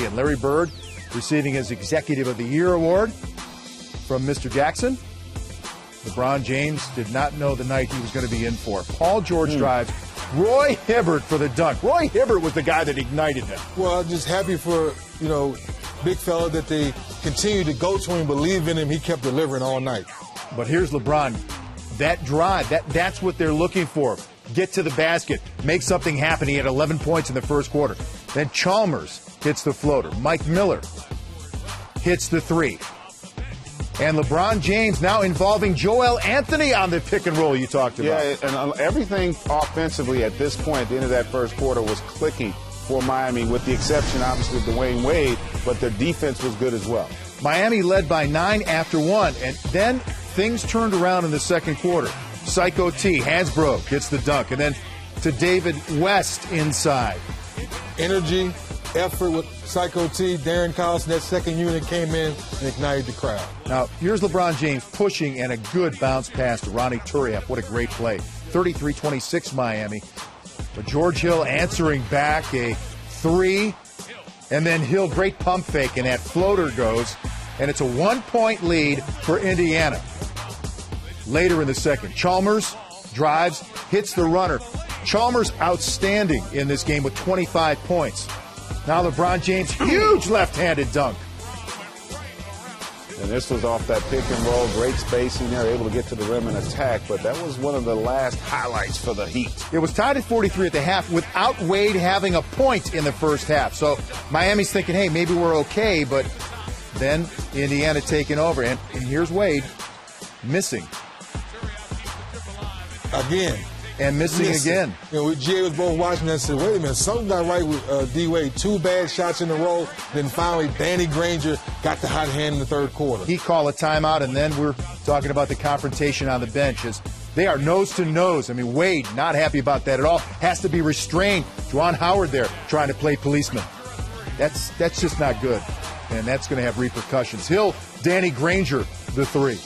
And Larry Bird receiving his Executive of the Year award from Mr. Jackson. LeBron James did not know the night he was going to be in for. Paul George drives. Roy Hibbert for the dunk. Roy Hibbert was the guy that ignited them. Well, I'm just happy for, big fella that they continue to go to him, believe in him. He kept delivering all night. But here's LeBron. That drive, that's what they're looking for. Get to the basket, make something happen. He had 11 points in the first quarter. Then Chalmers hits the floater. Mike Miller hits the three. And LeBron James now involving Joel Anthony on the pick and roll you talked about. Yeah, and everything offensively at this point, at the end of that first quarter, was clicking for Miami, with the exception, obviously, of Dwayne Wade, but their defense was good as well. Miami led by 9 after 1, and then things turned around in the second quarter. Psycho T, Hansbrough gets the dunk, and then to David West inside. Energy, effort with Psycho T, Darren Collison, that second unit came in and ignited the crowd. Now, here's LeBron James pushing and a good bounce pass to Ronnie Turiaf. What a great play. 33-26 Miami. But George Hill answering back a three, and then Hill, great pump fake, and that floater goes, and it's a 1-point lead for Indiana. Later in the second, Chalmers drives, hits the runner. Chalmers outstanding in this game with 25 points. Now LeBron James, huge left-handed dunk. And this was off that pick and roll, great spacing there, able to get to the rim and attack, but that was one of the last highlights for the Heat. It was tied at 43 at the half without Wade having a point in the first half. So Miami's thinking, hey, maybe we're okay, but then Indiana taking over. And here's Wade missing. Again. And missing again. Jay was both watching that and said, wait a minute, something not right with D-Wade. 2 bad shots in a row. Then finally, Danny Granger got the hot hand in the third quarter. He called a timeout, and then we're talking about the confrontation on the bench. As they are nose to nose. I mean, Wade not happy about that at all. Has to be restrained. Juwan Howard there trying to play policeman. That's just not good. And that's going to have repercussions. Hill, Danny Granger, the three.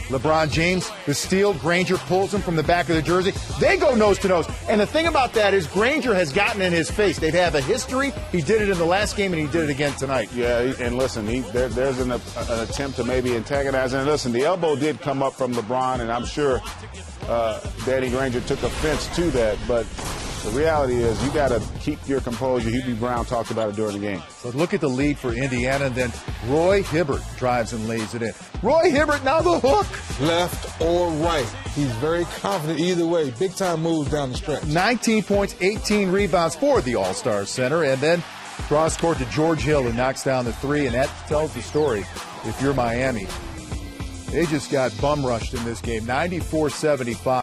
LeBron James, the steal. Granger pulls him from the back of the jersey. They go nose to nose. And the thing about that is Granger has gotten in his face. They've had a history. He did it in the last game, and he did it again tonight. Yeah, and listen, there's an attempt to maybe antagonize. And listen, the elbow did come up from LeBron, and I'm sure Danny Granger took offense to that. But the reality is you got to keep your composure. Hubie Brown talked about it during the game. So look at the lead for Indiana, and then Roy Hibbert drives and lays it in. Roy Hibbert now the hook. Left or right. He's very confident either way. Big-time moves down the stretch. 19 points, 18 rebounds for the All-Star center, and then cross court to George Hill, who knocks down the three, and that tells the story if you're Miami. They just got bum rushed in this game, 94-75.